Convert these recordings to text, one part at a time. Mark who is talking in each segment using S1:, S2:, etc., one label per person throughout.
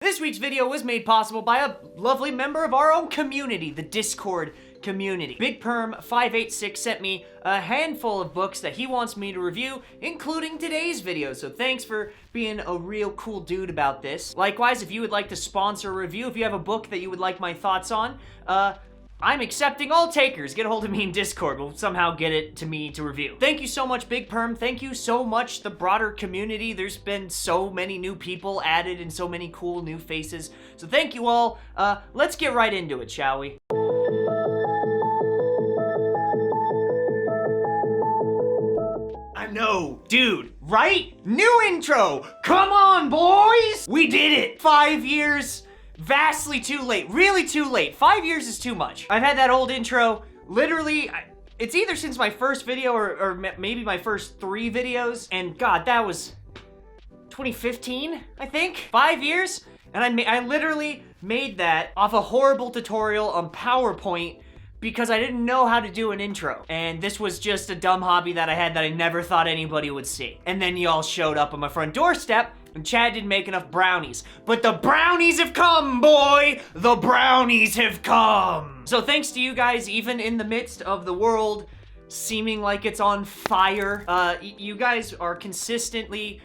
S1: This week's video was made possible by a lovely member of our own community, the Discord community. Big Perm 586 sent me a handful of books that he wants me to review, including today's video. So thanks for being a real cool dude about this. Likewise, if you would like to sponsor a review, if you have a book that you would like my thoughts on, I'm accepting all takers. Get a hold of me in Discord. We'll somehow get it to me to review. Thank you so much, Big Perm. Thank you so much, the broader community. There's been so many new people added and so many cool new faces. So thank you all. Let's get right into it, shall we? I know, dude, right? New intro. Come on, boys. We did it. 5 years. Vastly too late, really too late. 5 years is too much. I've had that old intro, literally, it's either since my first video or maybe my first 3 videos, and God, that was 2015, I think? 5 years? And I literally made that off a horrible tutorial on PowerPoint because I didn't know how to do an intro. And this was just a dumb hobby that I had that I never thought anybody would see. And then y'all showed up on my front doorstep, and Chad didn't make enough brownies. But the brownies have come, boy! The brownies have come! So thanks to you guys, even in the midst of the world seeming like it's on fire, you guys are consistently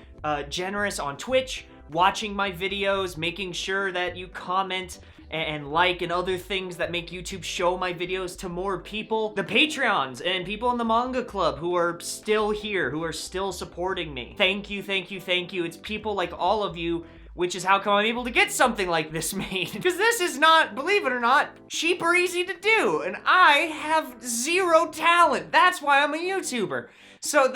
S1: generous on Twitch, watching my videos, making sure that you comment and like and other things that make YouTube show my videos to more people. The Patreons and people in the manga club who are still here, who are still supporting me. Thank you, thank you, thank you. It's people like all of you, which is how come I'm able to get something like this made. Because this is not, believe it or not, cheap or easy to do. And I have zero talent. That's why I'm a YouTuber. So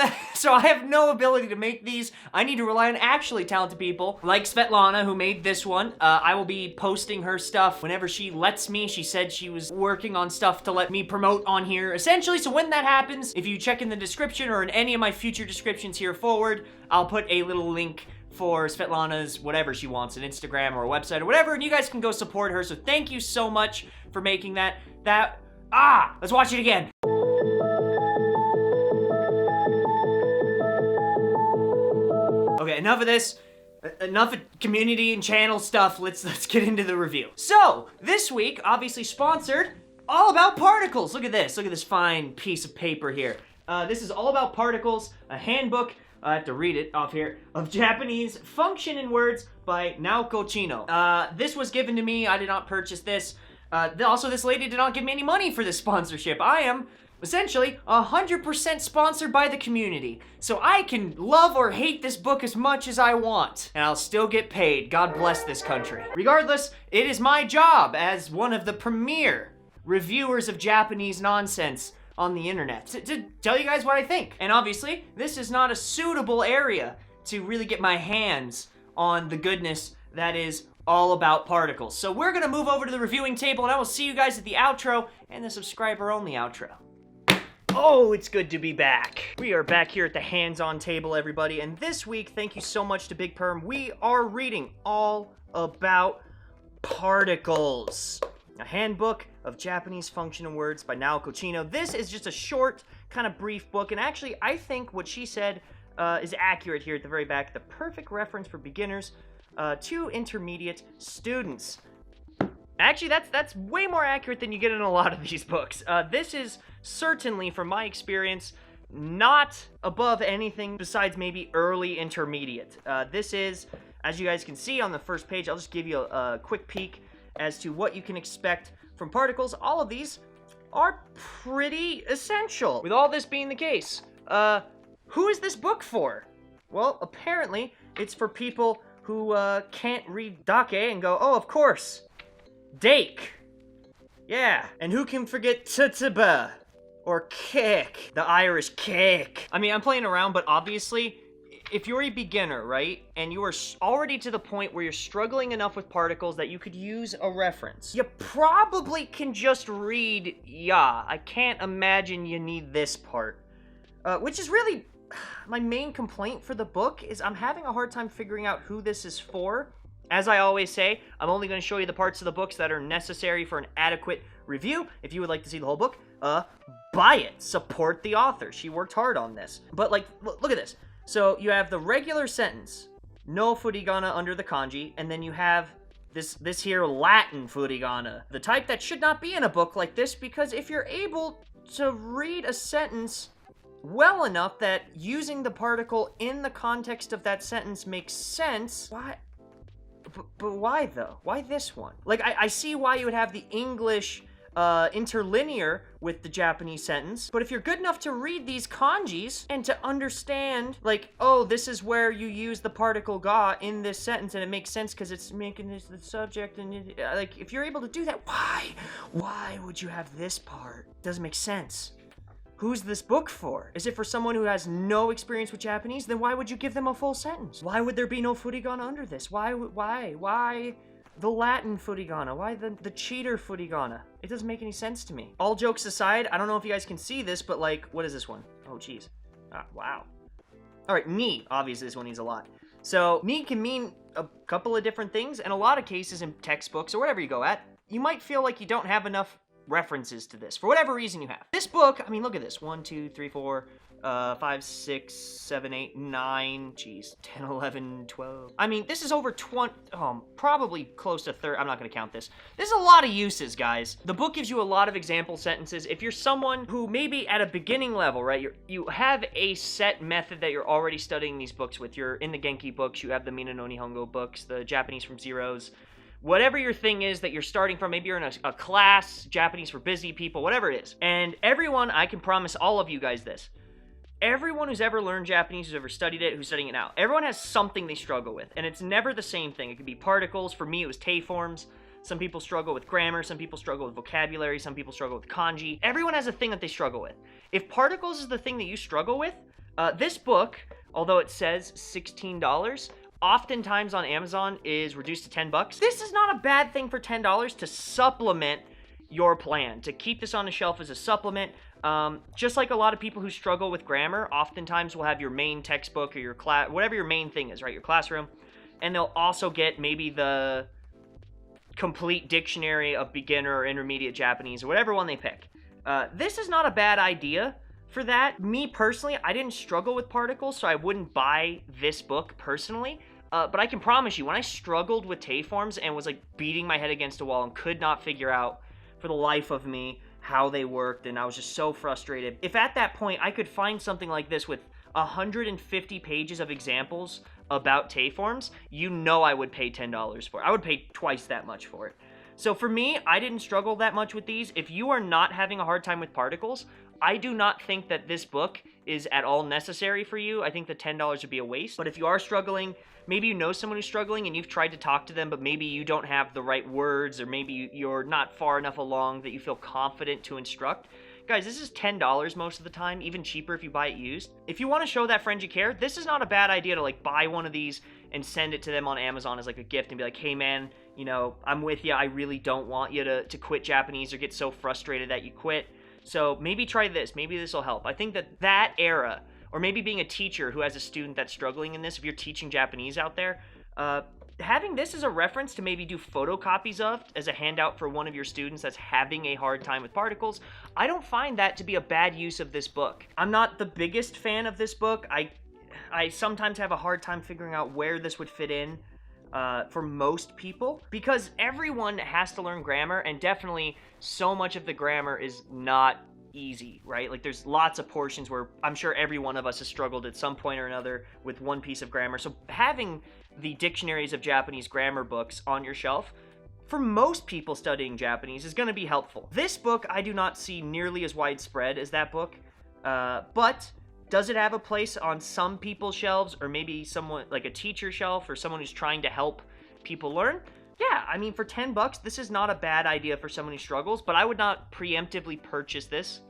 S1: I have no ability to make these. I need to rely on actually talented people like Svetlana, who made this one. I will be posting her stuff whenever she lets me. She said she was working on stuff to let me promote on here, essentially. So when that happens, if you check in the description or in any of my future descriptions here forward, I'll put a little link for Svetlana's whatever she wants, an Instagram or a website or whatever, and you guys can go support her. So thank you so much for making that. Let's watch it again. Okay, enough of this. Enough of community and channel stuff. Let's get into the review. So, this week, obviously sponsored, All About Particles. Look at this. Look at this fine piece of paper here. This is All About Particles, a handbook, I have to read it off here, of Japanese function in words by Naoko Chino. This was given to me. I did not purchase this. Also, this lady did not give me any money for this sponsorship. I am essentially 100% sponsored by the community. So I can love or hate this book as much as I want, and I'll still get paid. God bless this country. Regardless, it is my job as one of the premier reviewers of Japanese nonsense on the internet to tell you guys what I think. And obviously, this is not a suitable area to really get my hands on the goodness that is All About Particles. So we're gonna move over to the reviewing table, and I will see you guys at the outro and the subscriber-only outro. Oh, it's good to be back. We are back here at the hands-on table, everybody, and this week, thank you so much to Big Perm, we are reading All About Particles, a handbook of Japanese function and words by Naoko Chino. This is just a short, kind of brief book, and actually, I think what she said is accurate here at the very back. The perfect reference for beginners to intermediate students. Actually, that's way more accurate than you get in a lot of these books. This is certainly, from my experience, not above anything besides maybe early intermediate. This is, as you guys can see on the first page, I'll just give you a quick peek as to what you can expect from Particles. All of these are pretty essential. With all this being the case, who is this book for? Well, apparently, it's for people who can't read dake and go, oh, of course, dake. Yeah, and who can forget tsuba or cake, the Irish cake. I mean, I'm playing around, but obviously, if you're a beginner, right, and you are already to the point where you're struggling enough with Particles that you could use a reference, you probably can just read ya. I can't imagine you need this part, which is really my main complaint for the book is I'm having a hard time figuring out who this is for. As I always say, I'm only going to show you the parts of the books that are necessary for an adequate review. If you would like to see the whole book, buy it. Support the author. She worked hard on this. But, like, look at this. So, you have the regular sentence, no furigana under the kanji, and then you have this here Latin furigana. The type that should not be in a book like this, because if you're able to read a sentence well enough that using the particle in the context of that sentence makes sense, why? But why though? Why this one? Like, I see why you would have the English interlinear with the Japanese sentence, but if you're good enough to read these kanjis and to understand, like, oh, this is where you use the particle ga in this sentence and it makes sense because it's making this the subject, and like, if you're able to do that, why would you have this part? Doesn't make sense. Who's this book for? Is it for someone who has no experience with Japanese? Then why would you give them a full sentence? Why would there be no furigana under this? Why the Latin furigana? Why the cheater furigana? It doesn't make any sense to me. All jokes aside, I don't know if you guys can see this, but like, what is this one? Oh, geez. Wow. All right, ni. Obviously, this one needs a lot. So, ni can mean a couple of different things, and a lot of cases in textbooks or whatever you go at, you might feel like you don't have enough references to this for whatever reason you have. This book, I mean, look at this. 1, 2, 3, 4, 5, 6, 7, 8, 9, geez, 10, 11, 12. I mean, this is over 20, probably close to 30. I'm not gonna count this. There's a lot of uses, guys. The book gives you a lot of example sentences. If you're someone who maybe at a beginning level, right, you have a set method that you're already studying these books with. You're in the Genki books, you have the Mina no Nihongo books, the Japanese from Zeros. Whatever your thing is that you're starting from, maybe you're in a class, Japanese for busy people, whatever it is. And everyone, I can promise all of you guys this, everyone who's ever learned Japanese, who's ever studied it, who's studying it now, everyone has something they struggle with, and it's never the same thing. It could be particles. For me, it was te forms. Some people struggle with grammar. Some people struggle with vocabulary. Some people struggle with kanji. Everyone has a thing that they struggle with. If particles is the thing that you struggle with, this book, although it says $16, oftentimes on Amazon is reduced to $10. This is not a bad thing for $10 to supplement your plan, to keep this on the shelf as a supplement. Just like a lot of people who struggle with grammar, oftentimes will have your main textbook or your class, whatever your main thing is, right, your classroom, and they'll also get maybe the complete dictionary of beginner or intermediate Japanese or whatever one they pick. This is not a bad idea for that. Me personally, I didn't struggle with particles, so I wouldn't buy this book personally. But I can promise you, when I struggled with te forms and was like beating my head against a wall and could not figure out for the life of me how they worked, and I was just so frustrated, if at that point I could find something like this with 150 pages of examples about te forms, you know I would pay $10 for it. I would pay twice that much for it. So for me, I didn't struggle that much with these. If you are not having a hard time with particles, I do not think that this book is at all necessary for you. I think the $10 would be a waste. But if you are struggling, maybe you know someone who's struggling and you've tried to talk to them, but maybe you don't have the right words, or maybe you're not far enough along that you feel confident to instruct. Guys, this is $10 most of the time, even cheaper if you buy it used. If you want to show that friend you care, this is not a bad idea to like buy one of these and send it to them on Amazon as like a gift and be like, hey man, you know, I'm with you. I really don't want you to quit Japanese or get so frustrated that you quit. So maybe try this. Maybe this will help. I think that era, or maybe being a teacher who has a student that's struggling in this, if you're teaching Japanese out there, having this as a reference to maybe do photocopies of as a handout for one of your students that's having a hard time with particles, I don't find that to be a bad use of this book. I'm not the biggest fan of this book. I sometimes have a hard time figuring out where this would fit in for most people, because everyone has to learn grammar, and definitely so much of the grammar is not easy, right? Like there's lots of portions where I'm sure every one of us has struggled at some point or another with one piece of grammar. So having the dictionaries of Japanese grammar books on your shelf, for most people studying Japanese, is going to be helpful. This book I do not see nearly as widespread as that book, but does it have a place on some people's shelves, or maybe someone like a teacher shelf or someone who's trying to help people learn? Yeah, I mean, for $10, this is not a bad idea for someone who struggles, but I would not preemptively purchase this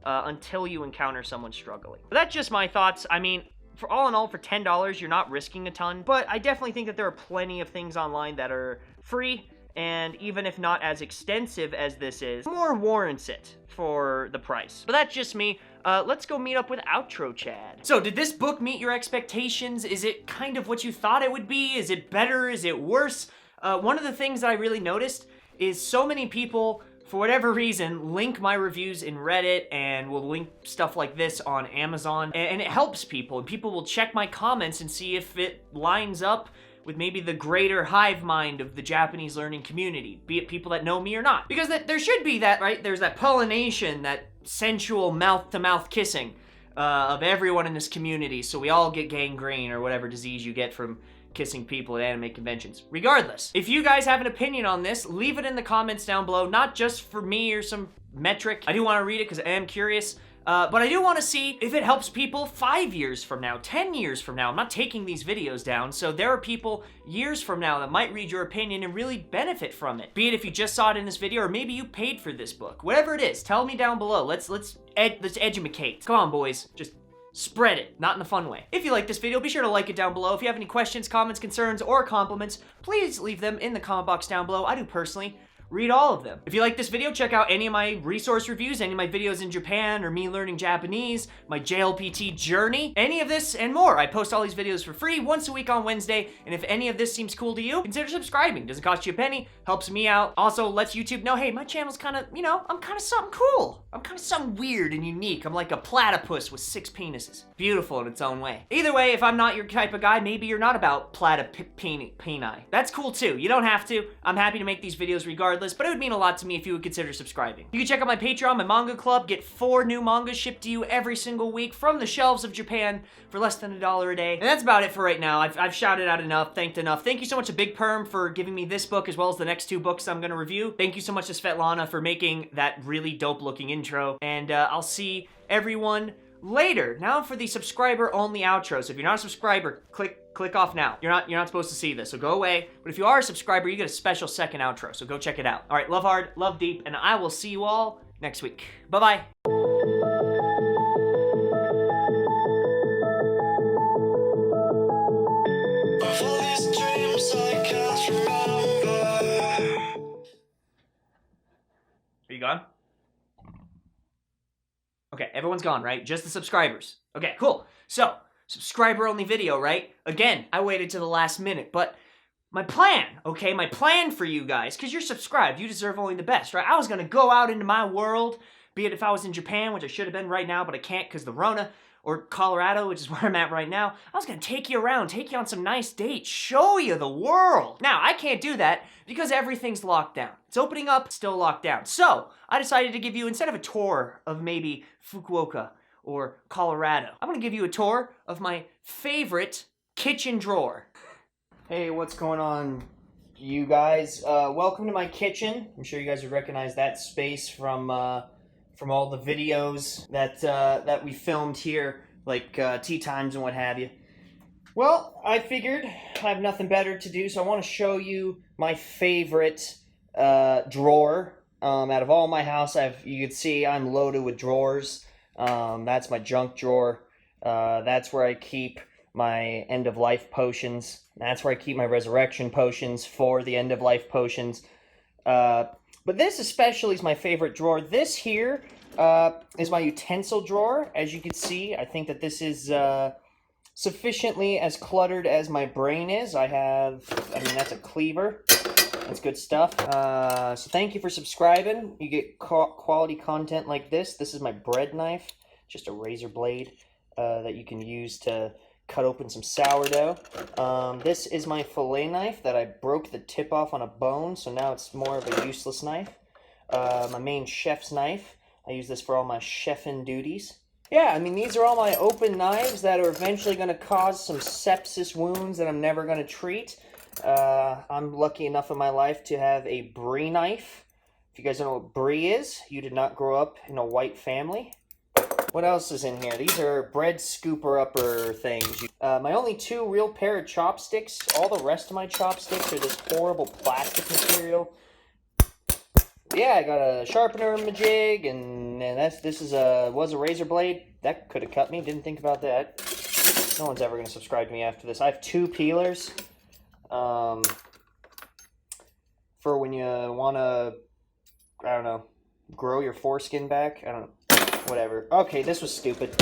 S1: until you encounter someone struggling. But that's just my thoughts. I mean, for all in all, for $10, you're not risking a ton, but I definitely think that there are plenty of things online that are free, and even if not as extensive as this is, more warrants it for the price. But that's just me. Let's go meet up with Outro Chad. So did this book meet your expectations? Is it kind of what you thought it would be? Is it better? Is it worse? One of the things that I really noticed is so many people, for whatever reason, link my reviews in Reddit and will link stuff like this on Amazon, and it helps people, and people will check my comments and see if it lines up with maybe the greater hive mind of the Japanese learning community, be it people that know me or not. Because there should be that, right? There's that pollination, that sensual mouth-to-mouth kissing of everyone in this community, so we all get gangrene or whatever disease you get from kissing people at anime conventions. Regardless, if you guys have an opinion on this, leave it in the comments down below, not just for me or some metric. I do want to read it because I am curious. But I do want to see if it helps people 5 years from now, 10 years from now. I'm not taking these videos down, so there are people years from now that might read your opinion and really benefit from it. Be it if you just saw it in this video, or maybe you paid for this book. Whatever it is, tell me down below. Let's edumacate. Come on, boys. Just spread it, not in a fun way. If you like this video, be sure to like it down below. If you have any questions, comments, concerns, or compliments, please leave them in the comment box down below. I do personally read all of them. If you like this video, check out any of my resource reviews, any of my videos in Japan or me learning Japanese, my JLPT journey, any of this and more. I post all these videos for free once a week on Wednesday, and if any of this seems cool to you, consider subscribing. Doesn't cost you a penny, helps me out. Also lets YouTube know, hey, my channel's kind of, you know, I'm kind of something cool. I'm kind of something weird and unique. I'm like a platypus with 6 penises. Beautiful in its own way. Either way, if I'm not your type of guy, maybe you're not about peni. That's cool too. You don't have to. I'm happy to make these videos regardless, but it would mean a lot to me if you would consider subscribing. You can check out my Patreon, my manga club, get 4 new mangas shipped to you every single week from the shelves of Japan for less than $1 a day. And that's about it for right now. I've shouted out enough, thanked enough. Thank you so much to Big Perm for giving me this book as well as the next 2 books I'm gonna review. Thank you so much to Svetlana for making that really dope looking intro. And I'll see everyone later. Now for the subscriber only outro. So if you're not a subscriber, click off now. You're not supposed to see this, so go away. But if you are a subscriber, you get a special second outro, so go check it out. All right, love hard, love deep, and I will see you all next week. Bye-bye. Are you gone? Okay, everyone's gone, right? Just the subscribers. Okay, cool. So, subscriber only video, right? Again, I waited to the last minute, but my plan, okay? My plan for you guys, because you're subscribed, you deserve only the best, right? I was gonna go out into my world, be it if I was in Japan, which I should have been right now, but I can't because the Rona, or Colorado, which is where I'm at right now. I was gonna take you around, take you on some nice dates, show you the world. Now, I can't do that because everything's locked down. It's opening up, still locked down. So, I decided to give you, instead of a tour of maybe Fukuoka or Colorado, I'm gonna give you a tour of my favorite kitchen drawer. Hey, what's going on, you guys? Welcome to my kitchen. I'm sure you guys would recognize that space from all the videos that we filmed here, like tea times and what have you. Well, I figured I have nothing better to do, so I want to show you my favorite drawer. Out of all my house, you can see I'm loaded with drawers. That's my junk drawer. That's where I keep my end-of-life potions. That's where I keep my resurrection potions for the end-of-life potions. But this especially is my favorite drawer. This here is my utensil drawer. As you can see, I think that this is sufficiently as cluttered as my brain is. That's a cleaver. That's good stuff. So thank you for subscribing. You get quality content like this. This is my bread knife. Just a razor blade that you can use to cut open some sourdough. This is my fillet knife that I broke the tip off on a bone, so now it's more of a useless knife. My main chef's knife. I use this for all my chefing duties. Yeah, I mean, these are all my open knives that are eventually going to cause some sepsis wounds that I'm never going to treat. I'm lucky enough in my life to have a brie knife. If you guys don't know what brie is, you did not grow up in a white family. What else is in here? These are bread scooper-upper things. My only 2 real pair of chopsticks. All the rest of my chopsticks are this horrible plastic material. Yeah, I got a sharpener in my jig, and this was a razor blade. That could have cut me. Didn't think about that. No one's ever going to subscribe to me after this. I have 2 peelers. For when you want to, I don't know, grow your foreskin back. I don't know. Whatever. Okay, this was stupid.